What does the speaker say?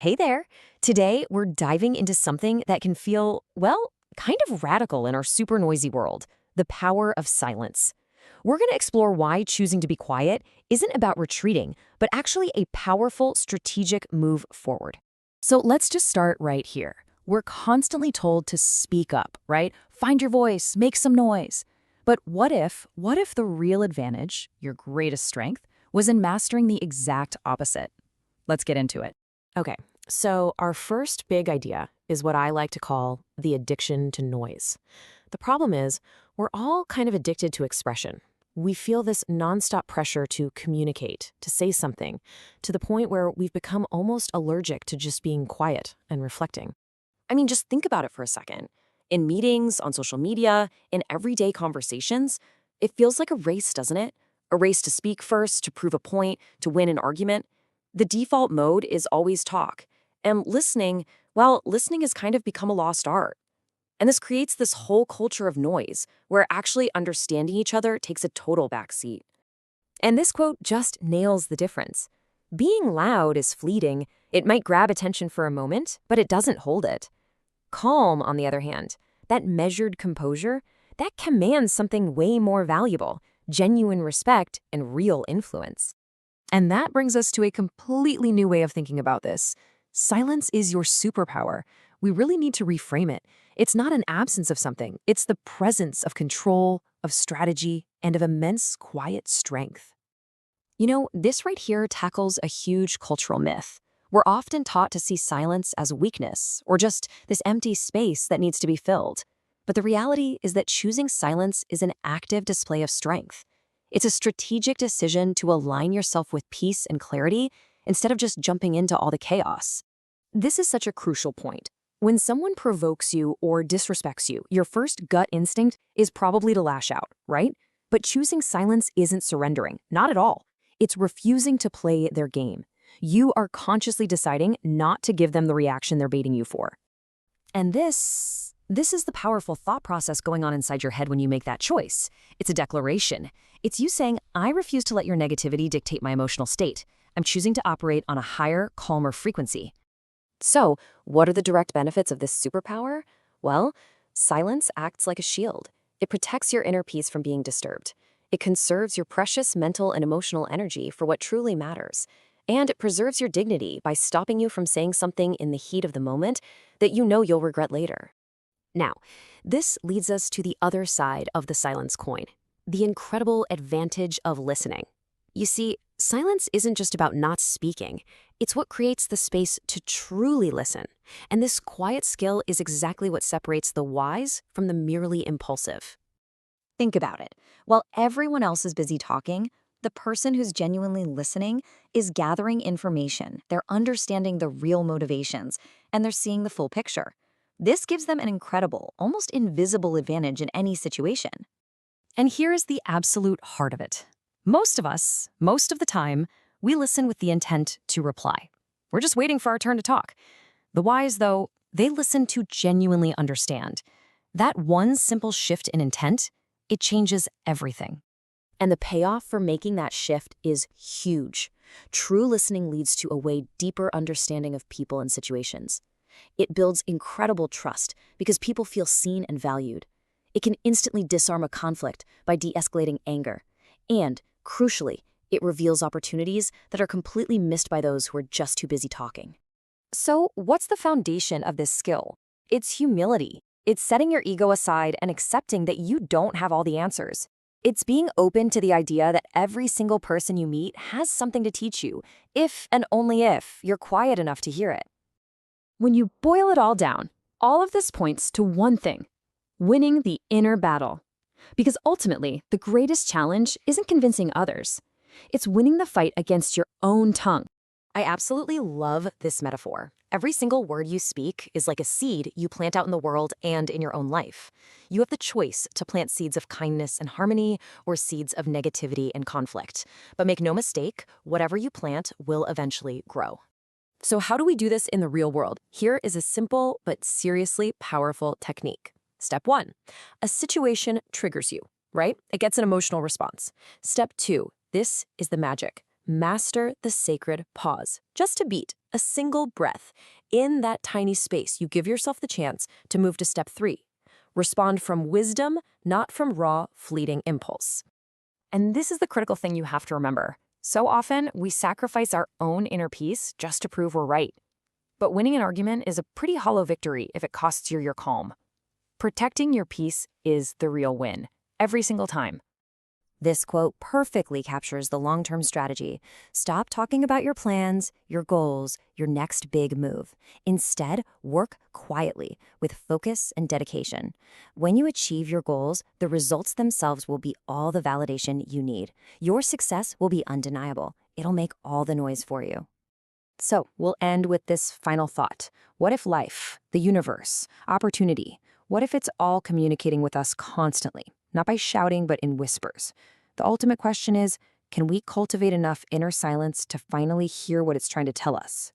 Hey there! Today, we're diving into something that can feel, well, kind of radical in our super noisy world: the power of silence. We're going to explore why choosing to be quiet isn't about retreating, but actually a powerful strategic move forward. So let's just start right here. We're constantly told to speak up, right? Find your voice, make some noise. But what if the real advantage, your greatest strength, was in mastering the exact opposite? Let's get into it. Okay, so our first big idea is what I like to call the addiction to noise. The problem is, we're all kind of addicted to expression. We feel this nonstop pressure to communicate, to say something, to the point where we've become almost allergic to just being quiet and reflecting. I mean, just think about it for a second. In meetings, on social media, in everyday conversations, it feels like a race, doesn't it? A race to speak first, to prove a point, to win an argument. The default mode is always talk. And listening, well, listening has kind of become a lost art. And this creates this whole culture of noise, where actually understanding each other takes a total backseat. And this quote just nails the difference. Being loud is fleeting. It might grab attention for a moment, but it doesn't hold it. Calm, on the other hand, that measured composure, that commands something way more valuable: genuine respect and real influence. And that brings us to a completely new way of thinking about this. Silence is your superpower. We really need to reframe it. It's not an absence of something, it's the presence of control, of strategy, and of immense quiet strength. You know, this right here tackles a huge cultural myth. We're often taught to see silence as weakness, or just this empty space that needs to be filled. But the reality is that choosing silence is an active display of strength. It's a strategic decision to align yourself with peace and clarity instead of just jumping into all the chaos. This is such a crucial point. When someone provokes you or disrespects you, your first gut instinct is probably to lash out, right? But choosing silence isn't surrendering, not at all. It's refusing to play their game. You are consciously deciding not to give them the reaction they're baiting you for. And this is the powerful thought process going on inside your head when you make that choice. It's a declaration. It's you saying, I refuse to let your negativity dictate my emotional state. I'm choosing to operate on a higher, calmer frequency. So, what are the direct benefits of this superpower? Well, silence acts like a shield. It protects your inner peace from being disturbed. It conserves your precious mental and emotional energy for what truly matters. And it preserves your dignity by stopping you from saying something in the heat of the moment that you know you'll regret later. Now, this leads us to the other side of the silence coin: the incredible advantage of listening. You see, silence isn't just about not speaking. It's what creates the space to truly listen. And this quiet skill is exactly what separates the wise from the merely impulsive. Think about it. While everyone else is busy talking, the person who's genuinely listening is gathering information. They're understanding the real motivations, and they're seeing the full picture. This gives them an incredible, almost invisible advantage in any situation. And here's the absolute heart of it. Most of us, most of the time, we listen with the intent to reply. We're just waiting for our turn to talk. The wise, though, they listen to genuinely understand. That one simple shift in intent, it changes everything. And the payoff for making that shift is huge. True listening leads to a way deeper understanding of people and situations. It builds incredible trust because people feel seen and valued. It can instantly disarm a conflict by de-escalating anger. And, crucially, it reveals opportunities that are completely missed by those who are just too busy talking. So, what's the foundation of this skill? It's humility. It's setting your ego aside and accepting that you don't have all the answers. It's being open to the idea that every single person you meet has something to teach you, if and only if you're quiet enough to hear it. When you boil it all down, all of this points to one thing: winning the inner battle. Because ultimately, the greatest challenge isn't convincing others. It's winning the fight against your own tongue. I absolutely love this metaphor. Every single word you speak is like a seed you plant out in the world and in your own life. You have the choice to plant seeds of kindness and harmony or seeds of negativity and conflict. But make no mistake, whatever you plant will eventually grow. So how do we do this in the real world? Here is a simple but seriously powerful technique. Step 1, a situation triggers you, right? It gets an emotional response. Step 2, this is the magic. Master the sacred pause. Just a beat, a single breath. In that tiny space, you give yourself the chance to move to step 3. Respond from wisdom, not from raw, fleeting impulse. And this is the critical thing you have to remember. So often, we sacrifice our own inner peace just to prove we're right. But winning an argument is a pretty hollow victory if it costs you your calm. Protecting your peace is the real win, every single time. This quote perfectly captures the long-term strategy. Stop talking about your plans, your goals, your next big move. Instead, work quietly with focus and dedication. When you achieve your goals, the results themselves will be all the validation you need. Your success will be undeniable. It'll make all the noise for you. So, we'll end with this final thought. What if life, the universe, opportunity, what if it's all communicating with us constantly? Not by shouting, but in whispers. The ultimate question is, can we cultivate enough inner silence to finally hear what it's trying to tell us?